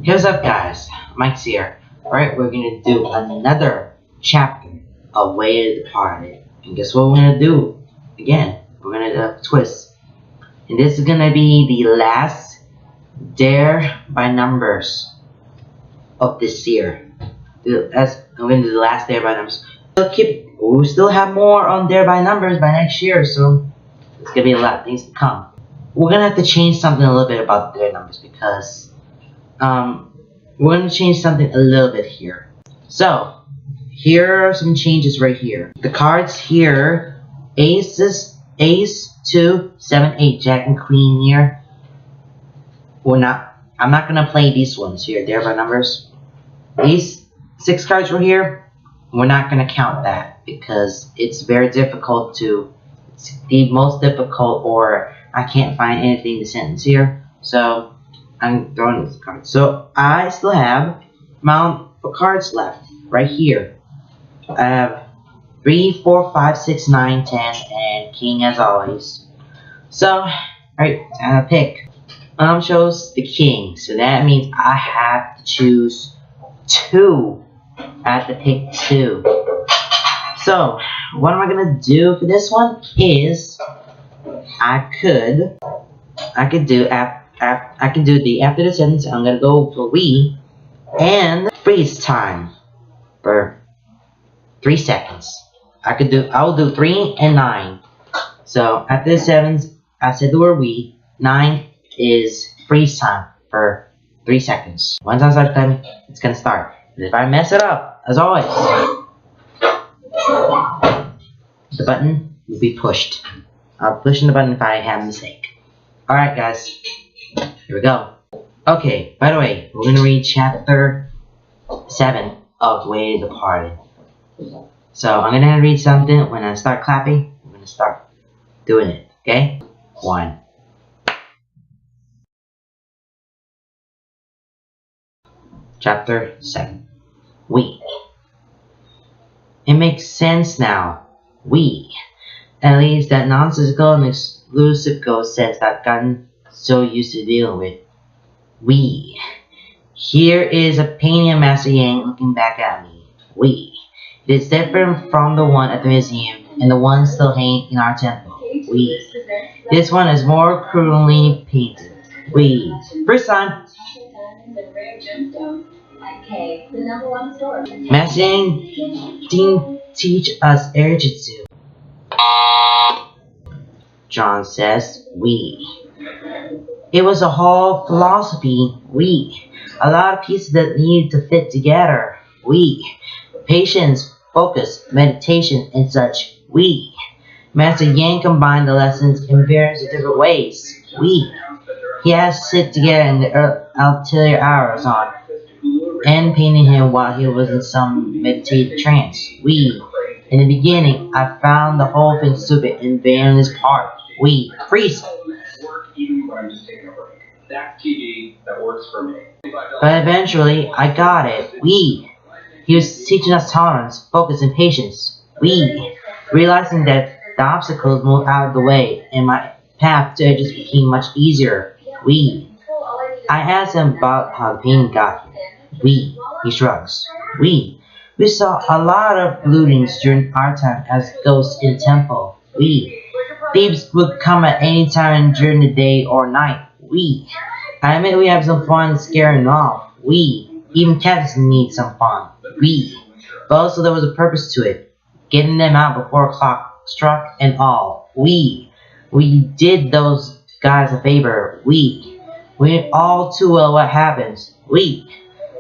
What's up guys, Mike's here. Alright, we're gonna do another chapter of Weeee the Party. And guess what we're gonna do? Again, we're gonna do a twist. And this is gonna be the last Dare by Numbers of this year. I'm gonna do the last Dare by Numbers. We'll still have more on Dare by Numbers by next year, so it's gonna be a lot of things to come. We're gonna have to change something a little bit about Dare numbers because we're going to change something a little bit here. So, here are some changes right here. The cards here, Ace, 2, 7, 8, Jack, and Queen here. I'm not going to play these ones here, Dare by Numbers. These 6 cards right here, we're not going to count that because it's very difficult it's the most difficult, or I can't find anything to sentence here. So, I'm throwing this card. So I still have amount of cards left right here. I have 3, 4, 5, 6, 9, 10, and King as always. So, alright, I'm gonna pick. Chose the King, so that means I have to choose 2. I have to pick 2. So, what am I gonna do for this one? Is I could do the after the sentence. I'm gonna go for Weeee and freeze time for 3 seconds. I'll do 3 and 9. So after the 7s, I said the word Weeee. 9 is freeze time for 3 seconds. Once I start time, it's gonna start. And if I mess it up, as always, the button will be pushed. I'll push the button if I have a mistake. Alright guys, here we go. Okay, by the way, we're going to read chapter 7 of Weeee the Party. So I'm going to read something. When I start clapping, I'm going to start doing it. Okay? 1. Chapter 7. Weeee. It makes sense now. Weeee. At least that nonsensical and exclusive ghost sense I've gotten so used to dealing with. Weeee. Here is a painting of Master Yang looking back at me. Weeee. It is different from the one at the museum and the one still hanging in our temple. Weeee. This one is more cruelly painted. Weeee. First time. Master Yang didn't teach us Airjitsu. John says, Weeee. It was a whole philosophy, Weeee. A lot of pieces that needed to fit together, Weeee. Patience, focus, meditation, and such, Weeee. Master Yang combined the lessons in various different ways, Weeee. He has to sit together in the ulterior hours on, and painting him while he was in some meditative trance, Weeee. In the beginning, I found the whole thing stupid and banned this part. Weeee. Freeze! But eventually, I got it. Weeee. He was teaching us tolerance, focus, and patience. Weeee. Realizing that the obstacles moved out of the way, and my path to edges became much easier. Weeee. I asked him about how the painting got here. Weeee. He shrugs. Weeee. We saw a lot of lootings during our time as ghosts in the temple. Weeee. Thieves would come at any time during the day or night. Weeee. I admit we have some fun scaring them off. Weeee. Even cats need some fun. Weeee. But also there was a purpose to it. Getting them out before a clock struck and all. Weeee. We did those guys a favor. Weeee. We knew all too well what happens. Weeee.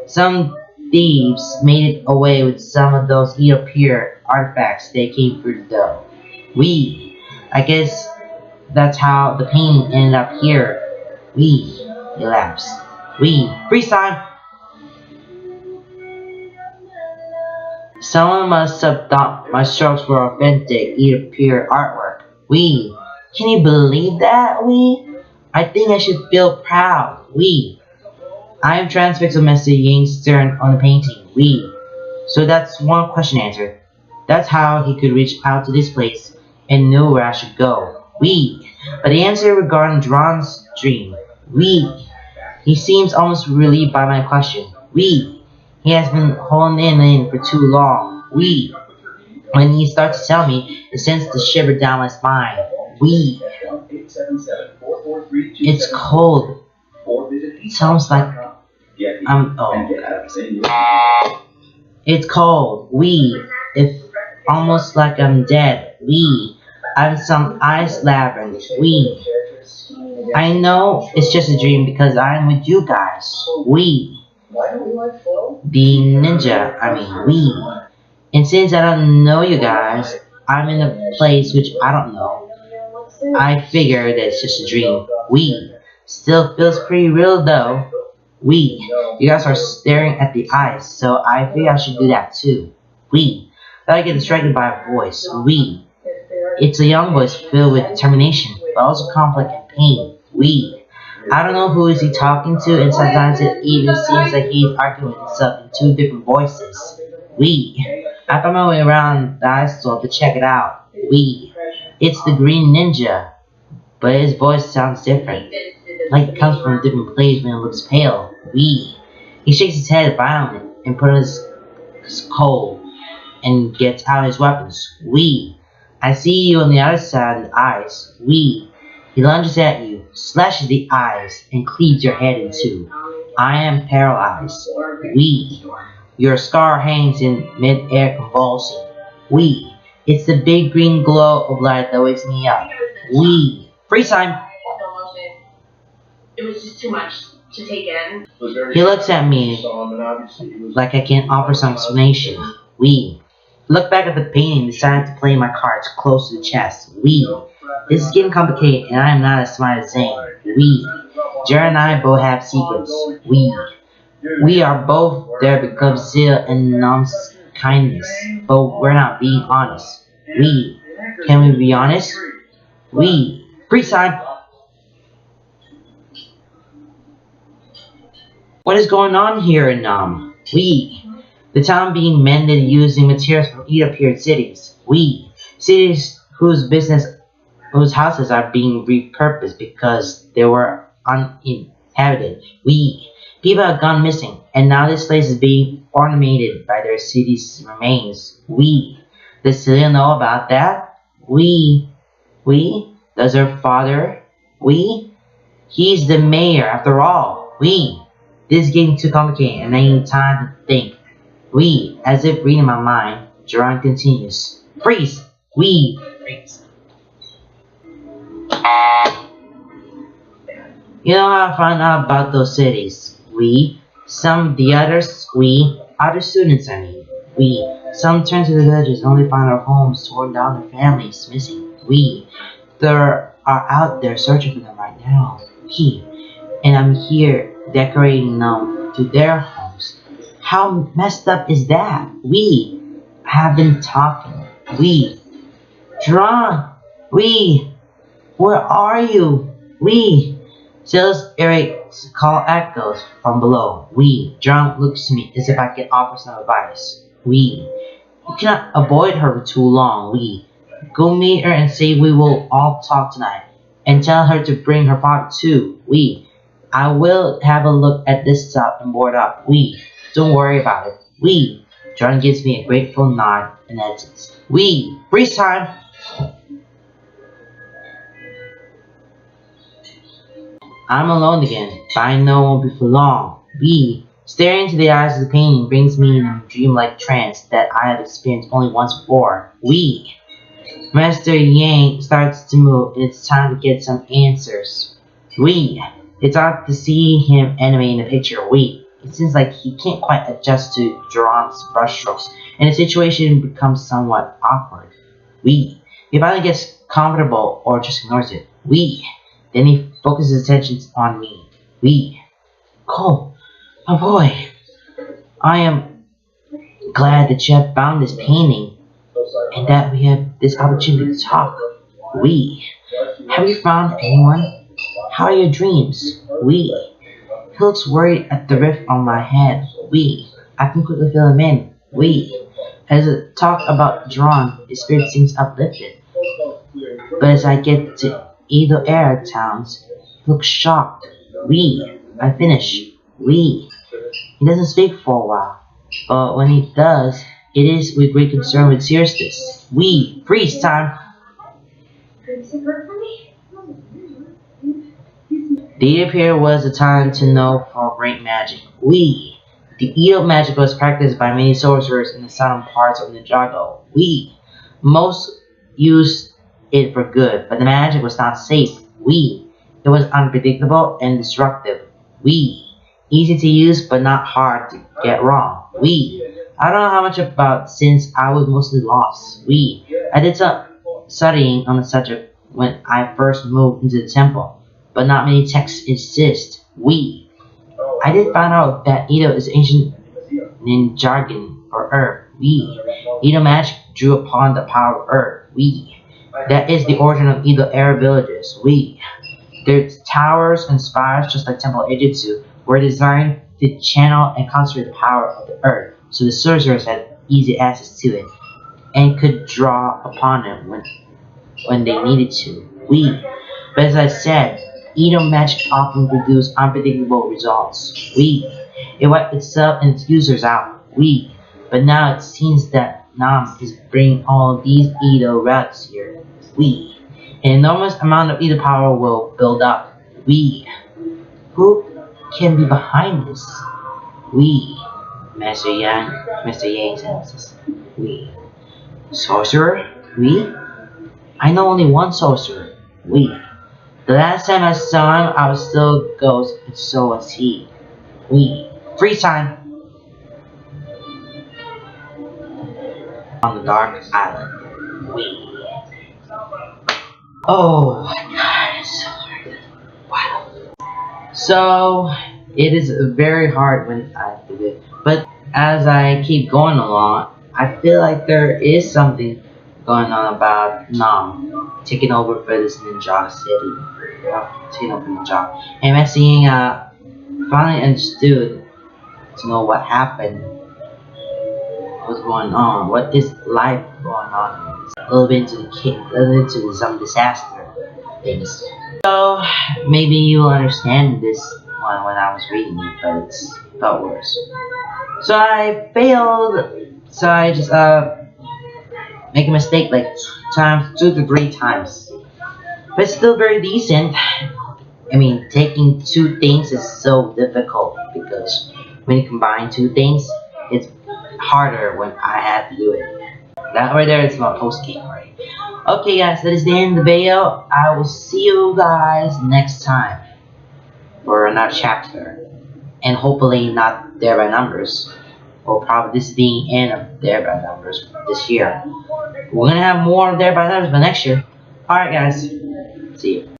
Some thieves made it away with some of those Eopir artifacts they came through the door. Weeee. I guess that's how the painting ended up here. Weeee. He laughs. Weeee. Freeze time! Someone must have thought my strokes were authentic Eopir artwork. Weeee. Can you believe that, Weeee? I think I should feel proud. Weeee. I am transfixed with Master Yang's stern on the painting. Weeee. So that's one question answered. That's how he could reach out to this place and knew where I should go. Weeee. But the answer regarding Dron's dream. Weeee. He seems almost relieved by my question. Weeee. He has been holding in for too long. Weeee. When he starts to tell me, it sends the shiver down my spine. Weeee. It's cold. It sounds like It's cold. Weeee. It's almost like I'm dead. Weeee. I'm some ice labyrinth. Weeee. I know it's just a dream because I'm with you guys. Weeee. The ninja, Weeee. And since I don't know you guys, I'm in a place which I don't know. I figure that it's just a dream. Weeee. Still feels pretty real though. Weeee. You guys are staring at the ice, so I figure I should do that too. Weeee. Then I get distracted by a voice. Weeee. It's a young voice filled with determination, but also conflict and pain. Weeee. I don't know who is he talking to, and sometimes it even seems like he's arguing with himself in two different voices. Weeee. I found my way around the ice store to check it out. Weeee. It's the Green Ninja, but his voice sounds different. Like it comes from a different place when it looks pale. Weeee. He shakes his head violently and puts his cold and gets out his weapons. Weeee. I see you on the other side of the ice. Weeee. He lunges at you, slashes the eyes, and cleaves your head in two. I am paralyzed. Weeee. Your scar hangs in mid-air convulsing. Weeee. It's the big green glow of light that wakes me up. Weeee. Freeze time! It was just too much to take in. He looks at me like I can offer some explanation. Weeee. Look back at the painting and decided to play my cards close to the chest. Weeee. This is getting complicated and I am not as smart as Zane. Weeee. Jared and I both have secrets. Weeee. We are both there because of zeal and non-kindness, but we're not being honest. Weeee. Can we be honest? Weeee. Freeze time! What is going on here in Weeee. The town being mended using materials from appeared cities. Weeee. Cities whose houses are being repurposed because they were uninhabited. Weeee. People have gone missing, and now this place is being ornamented by their city's remains. Weeee. Does Celia know about that? Weeee. Does her father? Weeee. He's the mayor after all. Weeee. This is getting too complicated and I need time to think. Weeee. As if reading my mind, Jerome continues. Freeze! Weeee. Freeze. You know how I found out about those cities? Weeee. Some of the others, other students Weeee. Some turn to the villages and only find their homes torn down, their families missing. Weeee. They are out there searching for them right now. Weeee. And I'm here decorating them to their homes. How messed up is that? Weeee. I have been talking. Weeee. John. Weeee. Where are you? Weeee. Sales Eric's call echoes from below. Weeee. John looks to me as if I can offer some advice. Weeee. You cannot avoid her for too long. Weeee. Go meet her and say we will all talk tonight. And tell her to bring her father too. Weeee. I will have a look at this stuff and board up. Weeee. Don't worry about it. Weeee. Jordan gives me a grateful nod and exits. Weeee. Freeze time! I'm alone again, but I know it won't be for long. Weeee. Staring into the eyes of the painting brings me in a dreamlike trance that I have experienced only once before. Weeee. Master Yang starts to move and it's time to get some answers. Weeee. It's odd to see him animating the picture. Weeee. It seems like he can't quite adjust to Jerron's brushstrokes, and the situation becomes somewhat awkward. Weeee. He finally gets comfortable or just ignores it. Weeee. Then he focuses his attention on me. Weeee. Cole, my boy. I am glad that you have found this painting, and that we have this opportunity to talk. Weeee. Have you found anyone? How are your dreams? Weeee. He looks worried at the rift on my head. Weeee. I can quickly fill him in. Weeee. As I talk about Jerron, his spirit seems uplifted. But as I get to Edo Air towns, he looks shocked. Weeee. I finish. Weeee. He doesn't speak for a while, but when he does, it is with great concern with seriousness. Weeee. Freeze time. The Edo period was a time to know for great magic. Weeee. The Edo magic was practiced by many sorcerers in the southern parts of Ninjago. Weeee. Most used it for good, but the magic was not safe. Weeee. It was unpredictable and destructive. Weeee. Easy to use, but not hard to get wrong. Weeee. I don't know how much about since I was mostly lost. Weeee. I did some studying on the subject when I first moved into the temple, but not many texts exist. Weeee. I did find out that Edo is ancient Ninjagan for Earth. Weeee. Edo magic drew upon the power of Earth. Weeee. That is the origin of Edo era villages. Weeee. Their towers and spires, just like Temple Ejutsu, were designed to channel and concentrate the power of the Earth, so the sorcerers had easy access to it and could draw upon it when they needed to. Weeee. But as I said, Edo magic often produced unpredictable results. Weeee. It wiped itself and its users out. Weeee. But now it seems that Nam is bringing all these Edo relics here. Weeee. An enormous amount of Edo power will build up. Weeee. Who can be behind this? Weeee. Master Yang's answers. Weeee. Sorcerer? Weeee? I know only one sorcerer. Weeee. The last time I saw him, I was still a ghost, and so was he. Weeee. Freeze time! On the dark island. Weeee. Oh my god, it's so hard. Wow. So, it is very hard when I do it, but as I keep going along, I feel like there is something going on about Nam taking over for this ninja city. Taking over ninja. And I'm seeing, finally understood to know what happened, what's going on, what is life going on. A little bit into some disaster things. So maybe you'll understand this one when I was reading it, but it felt worse. So I failed. So I just make a mistake like 2 to 3 times, but it's still very decent. I mean, taking 2 things is so difficult because when you combine 2 things, it's harder when I had to do it. That right there is my post game, right? Okay, guys, that is the end of the video. I will see you guys next time for another chapter, and hopefully not There by Numbers. Or probably this is the end of There by Numbers this year. We're gonna have more of There by Numbers by next year. Alright, guys. See you.